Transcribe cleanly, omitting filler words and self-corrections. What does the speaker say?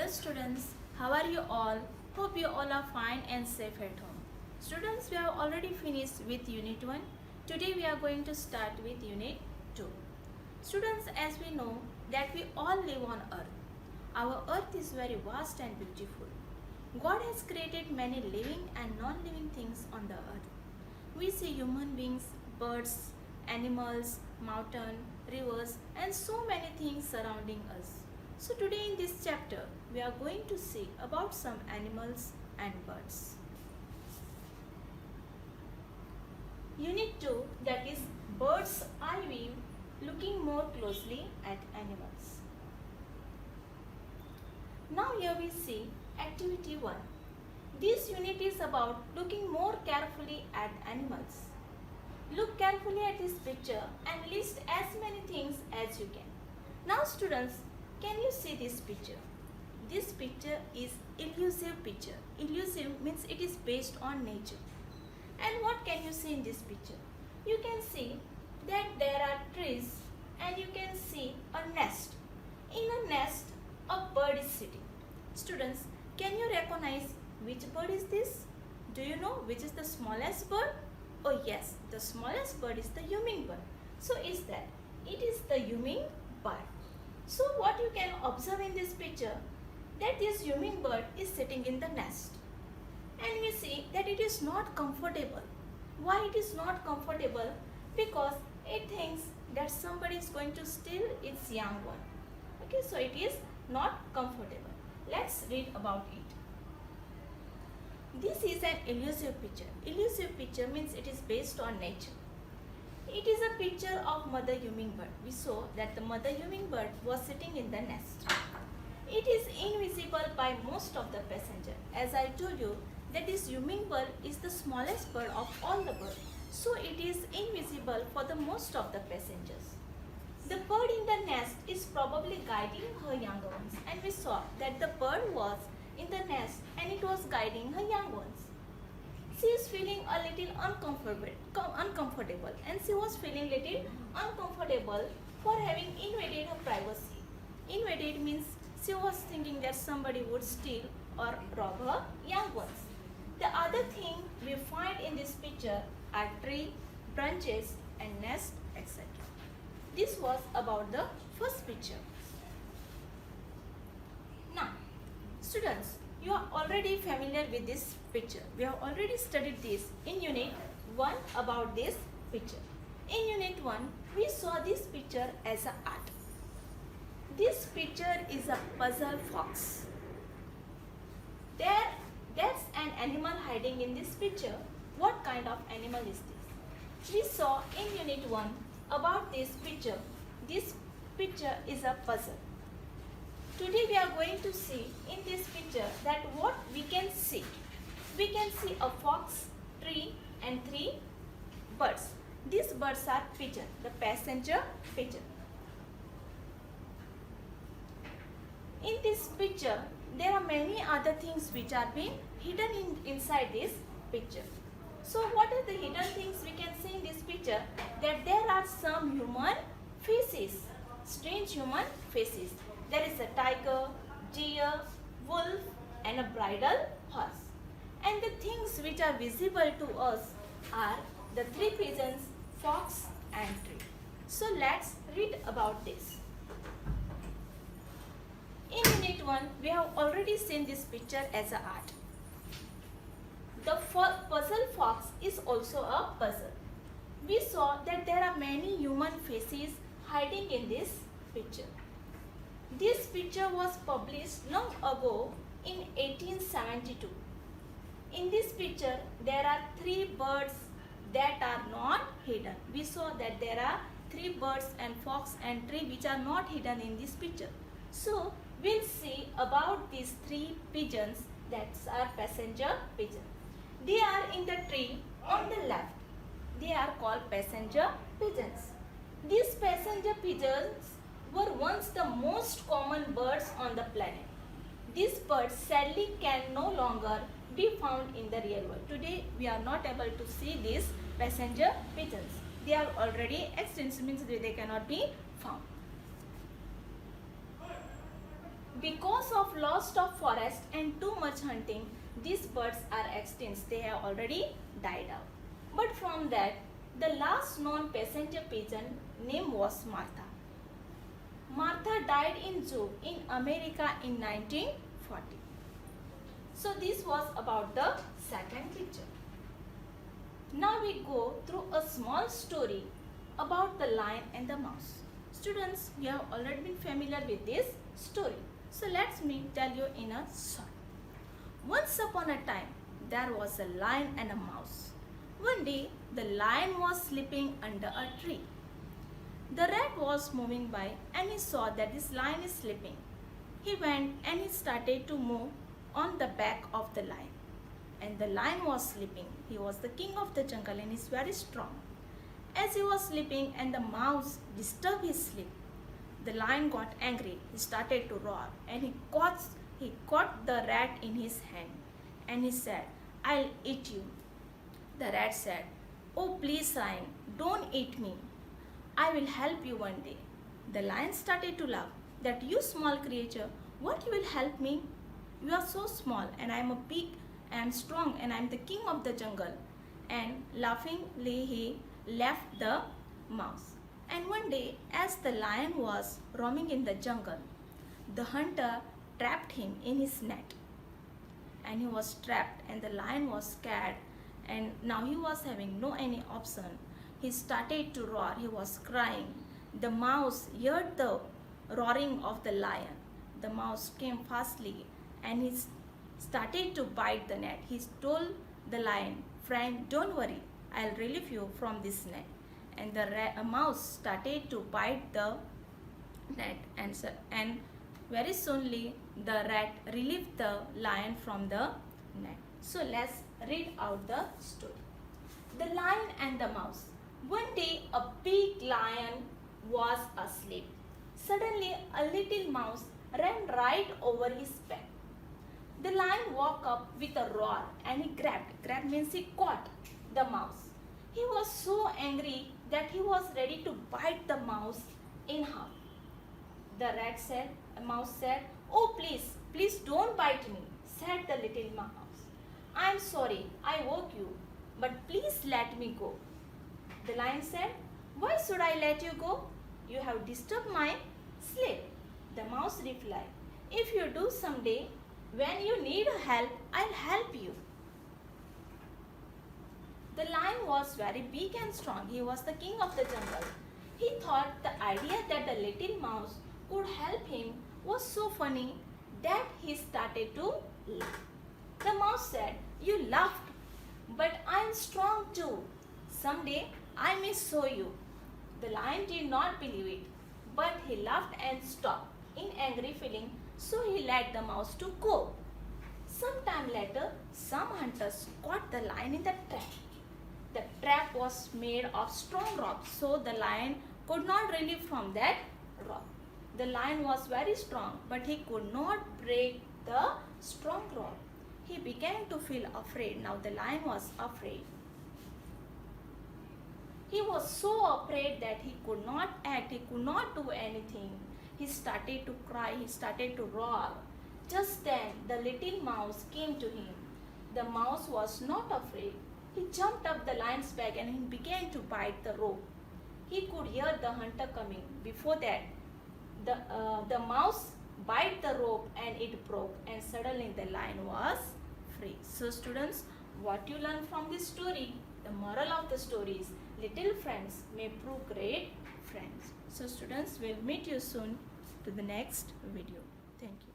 Hello students, how are you all? Hope you all are fine and safe at home. Students, we have already finished with Unit 1. Today we are going to start with Unit 2. Students, as we know that we all live on earth. Our earth is very vast and beautiful. God has created many living and non-living things on the earth. We see human beings, birds, animals, mountains, rivers and so many things surrounding us. So today in this chapter, we are going to see about some animals and birds. Unit 2, that is Bird's Eye View, looking more closely at animals. Now here we see Activity 1. This unit is about looking more carefully at animals. Look carefully at this picture and list as many things as you can. Now students, can you see this picture? This picture is elusive picture. Elusive means it is based on nature. And what can you see in this picture? You can see that there are trees and you can see a nest. In a nest, a bird is sitting. Students, can you recognize which bird is this? Do you know which is the smallest bird? Oh yes, the smallest bird is the hummingbird. So is that? It is the hummingbird. So what you can observe in this picture, that this hummingbird is sitting in the nest. And we see that it is not comfortable. Why it is not comfortable? Because it thinks that somebody is going to steal its young one. Okay, so it is not comfortable. Let's read about it. This is an elusive picture. Elusive picture means it is based on nature. It is a picture of mother hummingbird. We saw that the mother hummingbird was sitting in the nest. It is invisible by most of the passenger. As I told you that this hummingbird is the smallest bird of all the birds. So it is invisible for the most of the passengers. The bird in the nest is probably guiding her younger ones. And we saw that the bird was in the nest and it was guiding her young ones. She is feeling a little uncomfortable and she was feeling little uncomfortable for having invaded her privacy. Invaded means she was thinking that somebody would steal or rob her young ones. The other thing we find in this picture are tree, branches and nest, etc. This was about the first picture. Now, students, you are already familiar with this picture. We have already studied this in Unit 1 about this picture. In Unit 1, we saw this picture as an art. This picture is a puzzle fox. There's an animal hiding in this picture. What kind of animal is this? We saw in Unit 1 about this picture. This picture is a puzzle. Today we are going to see in this picture that what we can see. We can see a fox, tree and 3 birds. These birds are pigeon, the passenger pigeon. In this picture, there are many other things which are being hidden inside this picture. So what are the hidden things we can see in this picture? That there are some human faces, strange human faces. There is a tiger, deer, wolf and a bridal horse. And the things which are visible to us are the 3 pigeons, fox and tree. So let's read about this. In Unit 1, we have already seen this picture as an art. The puzzle fox is also a puzzle. We saw that there are many human faces hiding in this picture. This picture was published long ago in 1872. In this picture, there are 3 birds that are not hidden. We saw that there are 3 birds and fox and tree which are not hidden in this picture. So, we'll see about these 3 pigeons that are passenger pigeons. They are in the tree on the left. They are called passenger pigeons. These passenger pigeons were once the most common birds on the planet. These birds sadly can no longer be found in the real world. Today we are not able to see these passenger pigeons. They are already extinct, means they cannot be found. Because of loss of forest and too much hunting, these birds are extinct. They have already died out. But from that, the last known passenger pigeon name was Martha. Martha died in zoo in America in 1940. So this was about the second picture. Now we go through a small story about the lion and the mouse. Students, you have already been familiar with this story. So let me tell you in a short. Once upon a time, there was a lion and a mouse. One day, the lion was sleeping under a tree. The rat was moving by and he saw that this lion is sleeping. He went and he started to move on the back of the lion. And the lion was sleeping. He was the king of the jungle and is very strong. As he was sleeping and the mouse disturbed his sleep, the lion got angry. He started to roar and he caught the rat in his hand and he said, "I'll eat you." The rat said, "Oh please lion, don't eat me. I will help you one day." The lion started to laugh. "That you small creature, what you will help me? You are so small and I am a big and strong and I am the king of the jungle." And laughingly he left the mouse. And one day, as the lion was roaming in the jungle, the hunter trapped him in his net. And he was trapped and the lion was scared and now he was having no any option. He started to roar, he was crying. The mouse heard the roaring of the lion. The mouse came fastly and he started to bite the net. He told the lion, "Friend, don't worry, I'll relieve you from this net." And the mouse started to bite the net and very soonly the rat relieved the lion from the net. So let's read out the story. The Lion and the Mouse. One day a big lion was asleep. Suddenly a little mouse ran right over his back. The lion woke up with a roar and he grabbed means he caught the mouse. He was so angry that he was ready to bite the mouse in half. The mouse said, "Oh please don't bite me," said the little mouse. "I am sorry, I woke you, but please let me go." The lion said, "Why should I let you go? You have disturbed my sleep." The mouse replied, "If you do someday, when you need help, I'll help you." The lion was very big and strong. He was the king of the jungle. He thought the idea that the little mouse could help him was so funny that he started to laugh. The mouse said, "You laughed, but I am strong too. Someday I may show you." The lion did not believe it, but he laughed and stopped in angry feeling, so he let the mouse to go. Some time later, some hunters caught the lion in the trap. The trap was made of strong rope, so the lion could not relieve from that rope. The lion was very strong, but he could not break the strong rope. He began to feel afraid. Now the lion was afraid. He was so afraid that he could not act, he could not do anything. He started to cry, he started to roar. Just then the little mouse came to him. The mouse was not afraid. He jumped up the lion's back and he began to bite the rope. He could hear the hunter coming. Before that, the mouse bite the rope and it broke, and suddenly the lion was free. So students, what you learn from this story? The moral of the story is little friends may prove great friends. So students, we'll meet you soon to the next video. Thank you.